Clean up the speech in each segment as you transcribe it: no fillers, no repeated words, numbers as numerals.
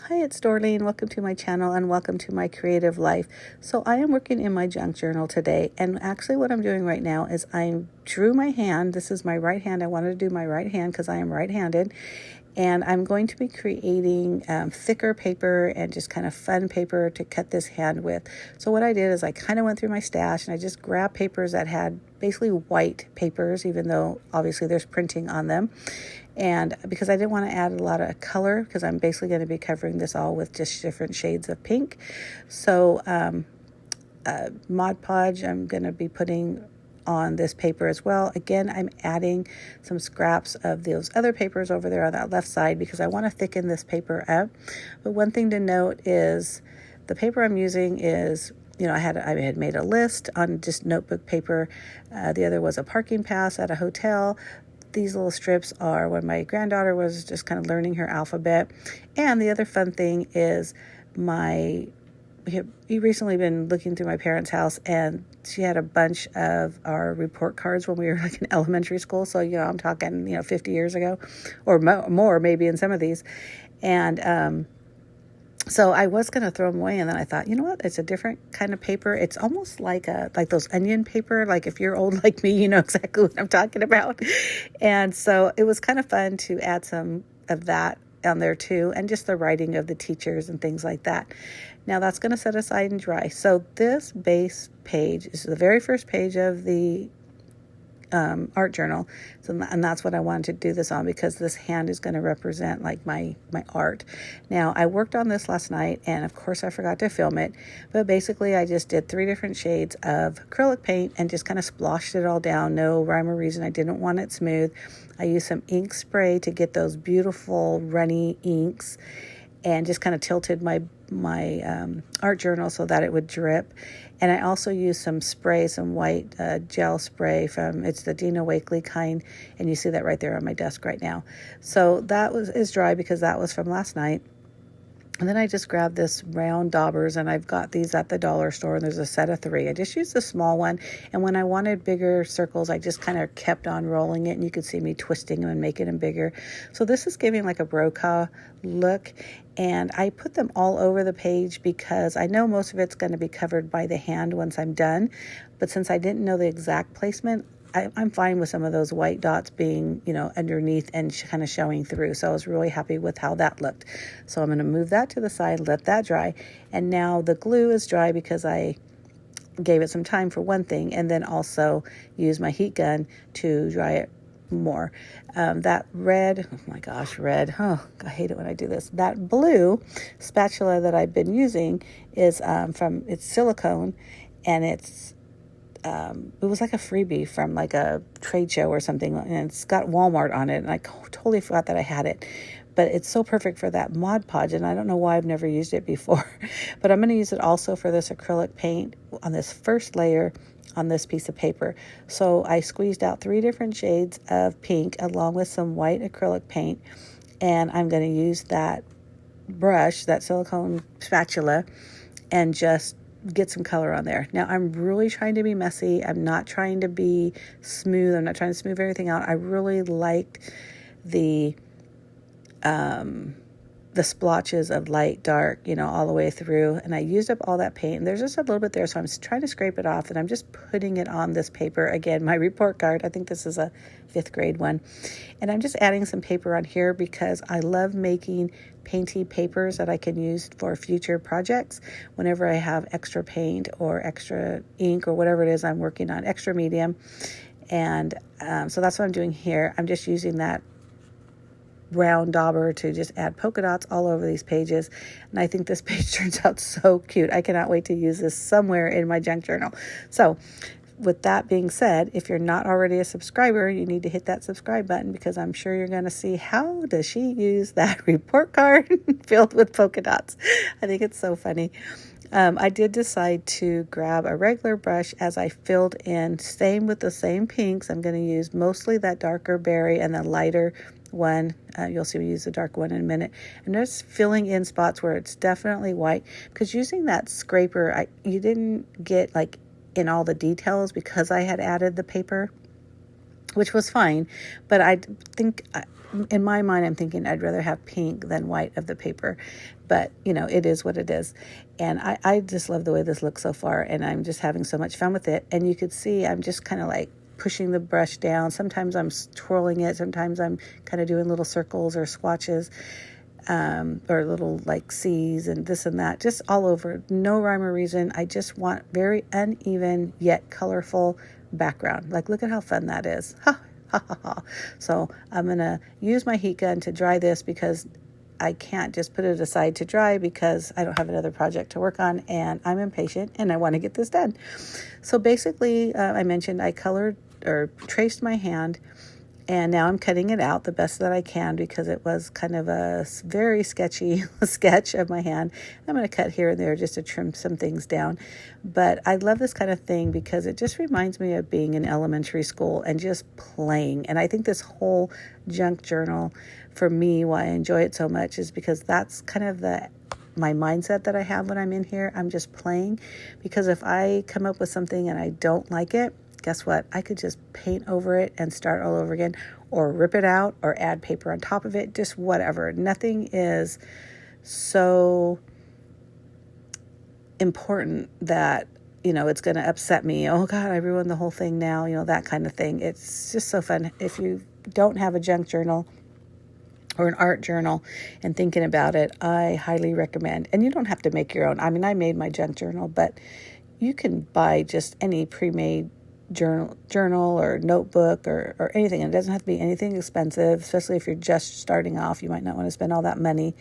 Hi, it's Dorleen. Welcome to my channel and welcome to my creative life. So I am working in my junk journal today, and actually what I'm doing right now is I drew my hand. This is my right hand. I wanted to do my right hand because I am right-handed, and I'm going to be creating thicker paper and just kind of fun paper to cut this hand with. So what I did is I kind of went through my stash and I just grabbed papers that had basically white papers, even though obviously there's printing on them. And because I didn't want to add a lot of color, because I'm basically going to be covering this all with just different shades of pink. So Mod Podge I'm going to be putting on this paper as well. Again, I'm adding some scraps of those other papers over there on that left side because I want to thicken this paper up. But one thing to note is the paper I'm using is, I had made a list on just notebook paper. The other was a parking pass at a hotel. These little strips are when my granddaughter was just kind of learning her alphabet. And the other fun thing is we recently been looking through my parents' house, and she had a bunch of our report cards when we were like in elementary school. So, I'm talking, 50 years ago or more maybe in some of these. And so I was going to throw them away, and then I thought, you know what? It's a different kind of paper. It's almost like those onion paper. Like if you're old like me, you know exactly what I'm talking about. And so it was kind of fun to add some of that on there too, and just the writing of the teachers and things like that. Now that's going to set aside and dry. So this base page is the very first page of the art journal. And that's what I wanted to do this on, because this hand is going to represent like my art. Now I worked on this last night, and of course I forgot to film it, but basically I just did 3 different shades of acrylic paint and just kind of sploshed it all down. No rhyme or reason. I didn't want it smooth. I used some ink spray to get those beautiful runny inks, and just kind of tilted my art journal so that it would drip. And I also used some spray, some white gel spray it's the Dina Wakley kind, and you see that right there on my desk right now. So that is dry because that was from last night. And then I just grabbed this round daubers, and I've got these at the dollar store, and there's a set of 3. I just used the small one, and when I wanted bigger circles, I just kind of kept on rolling it, and you could see me twisting them and making them bigger. So this is giving like a broca look, and I put them all over the page because I know most of it's going to be covered by the hand once I'm done, but since I didn't know the exact placement, I'm fine with some of those white dots being, underneath and kind of showing through. So I was really happy with how that looked. So I'm going to move that to the side, let that dry. And now the glue is dry because I gave it some time for one thing, and then also use my heat gun to dry it more. That red, oh my gosh, red. Oh, I hate it when I do this. That blue spatula that I've been using is it's silicone, and it was like a freebie from like a trade show or something, and it's got Walmart on it, and I totally forgot that I had it. But it's so perfect for that Mod Podge, and I don't know why I've never used it before. But I'm going to use it also for this acrylic paint on this first layer on this piece of paper. So I squeezed out 3 different shades of pink along with some white acrylic paint, and I'm going to use that brush, that silicone spatula, and just get some color on there. Now I'm really trying to be messy. I'm not trying to be smooth. I'm not trying to smooth everything out. I really like the splotches of light, dark, all the way through. And I used up all that paint, and there's just a little bit there. So I'm trying to scrape it off, and I'm just putting it on this paper. Again, my report card, I think this is a 5th grade one. And I'm just adding some paper on here because I love making painty papers that I can use for future projects whenever I have extra paint or extra ink or whatever it is I'm working on, extra medium. And so that's what I'm doing here. I'm just using that round dauber to just add polka dots all over these pages, and I think this page turns out so cute. I cannot wait to use this somewhere in my junk journal. So with that being said, if you're not already a subscriber, you need to hit that subscribe button, because I'm sure you're going to see how does she use that report card filled with polka dots. I think it's so funny. I did decide to grab a regular brush as I filled in, same with the same pinks. I'm going to use mostly that darker berry and the lighter one. You'll see me use the dark one in a minute. I'm just filling in spots where it's definitely white, because using that scraper, you didn't get like in all the details because I had added the paper, which was fine. But I think in my mind, I'm thinking I'd rather have pink than white of the paper, but it is what it is. And I just love the way this looks so far, and I'm just having so much fun with it. And you could see I'm just kind of like pushing the brush down. Sometimes I'm twirling it. Sometimes I'm kind of doing little circles or swatches, or little like C's and this and that, just all over. No rhyme or reason. I just want very uneven yet colorful background. Like, look at how fun that is. Ha, ha, ha, ha. So I'm going to use my heat gun to dry this because I can't just put it aside to dry because I don't have another project to work on, and I'm impatient and I want to get this done. So basically, I mentioned I colored or traced my hand, and now I'm cutting it out the best that I can because it was kind of a very sketchy sketch of my hand. I'm going to cut here and there just to trim some things down. But I love this kind of thing because it just reminds me of being in elementary school and just playing. And I think this whole junk journal, for me, why I enjoy it so much is because that's kind of my mindset that I have when I'm in here. I'm just playing, because if I come up with something and I don't like it, guess what? I could just paint over it and start all over again, or rip it out or add paper on top of it, just whatever. Nothing is so important that, it's going to upset me. Oh God, I ruined the whole thing now, that kind of thing. It's just so fun. If you don't have a junk journal or an art journal and thinking about it, I highly recommend. And you don't have to make your own. I mean, I made my junk journal, but you can buy just any pre-made journal or notebook or anything. And it doesn't have to be anything expensive, especially if you're just starting off. You might not want to spend all that money,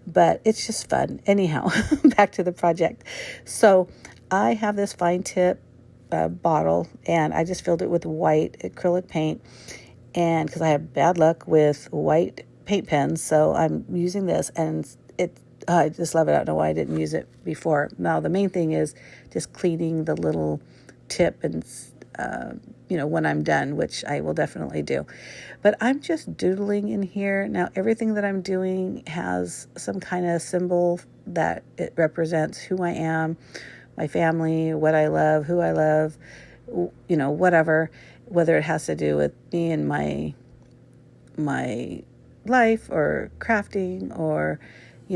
but it's just fun. Anyhow, back to the project. So I have this fine tip bottle, and I just filled it with white acrylic paint, and because I have bad luck with white paint pens, so I'm using this, and I just love it. I don't know why I didn't use it before. Now the main thing is just cleaning the little tip and when I'm done, which I will definitely do. But I'm just doodling in here. Now, everything that I'm doing has some kind of symbol that it represents who I am, my family, what I love, who I love, whatever, whether it has to do with me and my life or crafting or,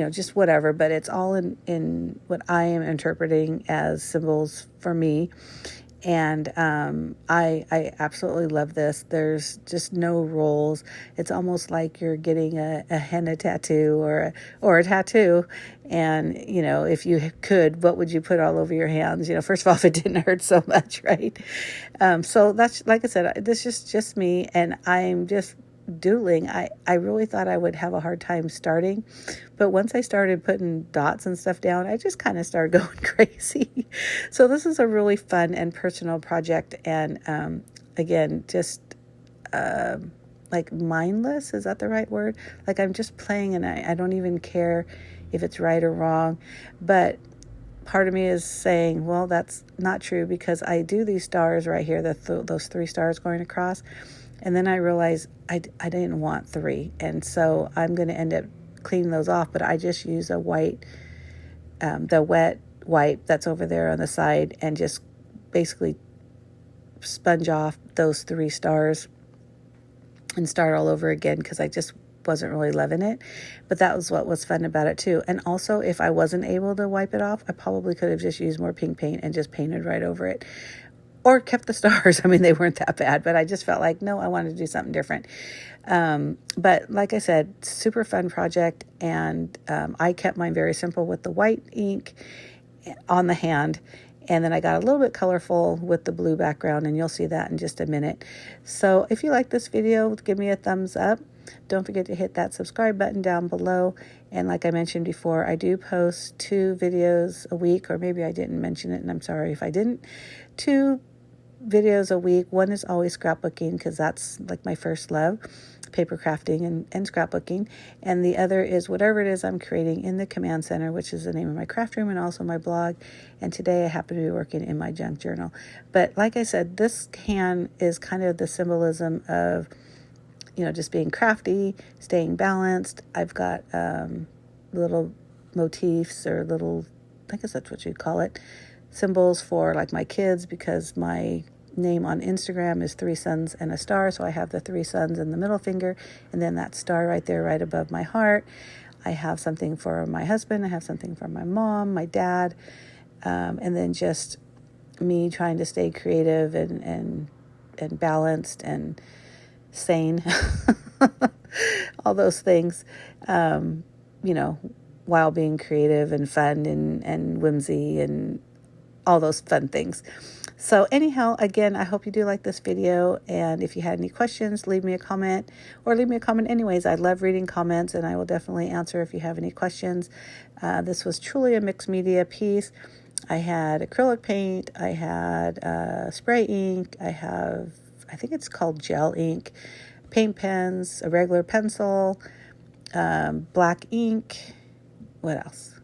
just whatever. But it's all in what I am interpreting as symbols for me. And I absolutely love this. There's just no rules. It's almost like you're getting a henna tattoo or a tattoo. And, if you could, what would you put all over your hands? First of all, if it didn't hurt so much, right? So that's, like I said, this is just me, and I'm just doodling. I really thought I would have a hard time starting, but once I started putting dots and stuff down, I just kind of started going crazy. So this is a really fun and personal project, and again, just like mindless, is that the right word? Like, I'm just playing, and I don't even care if it's right or wrong. But part of me is saying, well, that's not true, because I do these stars right here, those 3 stars going across. And then I realized I didn't want 3. And so I'm going to end up cleaning those off. But I just use a white, the wet wipe that's over there on the side, and just basically sponge off those 3 stars and start all over again, because I just wasn't really loving it. But that was what was fun about it too. And also, if I wasn't able to wipe it off, I probably could have just used more pink paint and just painted right over it. Or kept the stars. I mean, they weren't that bad, but I just felt like, no, I wanted to do something different. But like I said, super fun project. And I kept mine very simple with the white ink on the hand. And then I got a little bit colorful with the blue background, and you'll see that in just a minute. So if you like this video, give me a thumbs up. Don't forget to hit that subscribe button down below. And like I mentioned before, I do post 2 videos a week, or maybe I didn't mention it, and I'm sorry if I didn't. 2 videos a week. One is always scrapbooking, because that's like my first love, paper crafting and scrapbooking. And the other is whatever it is I'm creating in the command center, which is the name of my craft room and also my blog. And today I happen to be working in my junk journal. But like I said, this can is kind of the symbolism of, just being crafty, staying balanced. I've got little motifs, or little, I guess that's what you'd call it, symbols for like my kids, because my name on Instagram is 3 suns and a star. So I have the 3 suns in the middle finger, and then that star right there, right above my heart. I have something for my husband. I have something for my mom, my dad, and then just me trying to stay creative and balanced and sane, all those things, while being creative and fun and whimsy and all those fun things. So anyhow, again, I hope you do like this video. And if you had any questions, leave me a comment, or leave me a comment anyways. I love reading comments, and I will definitely answer if you have any questions. This was truly a mixed media piece. I had acrylic paint. I had spray ink. I think it's called gel ink, paint pens, a regular pencil, black ink. What else?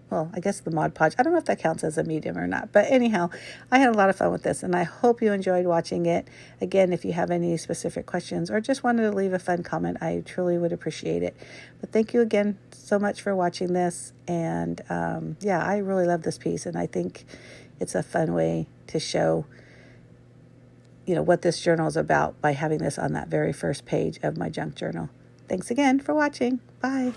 Well, I guess the Mod Podge. I don't know if that counts as a medium or not. But anyhow, I had a lot of fun with this, and I hope you enjoyed watching it. Again, if you have any specific questions or just wanted to leave a fun comment, I truly would appreciate it. But thank you again so much for watching this. And I really love this piece, and I think it's a fun way to show, what this journal is about by having this on that very first page of my junk journal. Thanks again for watching. Bye.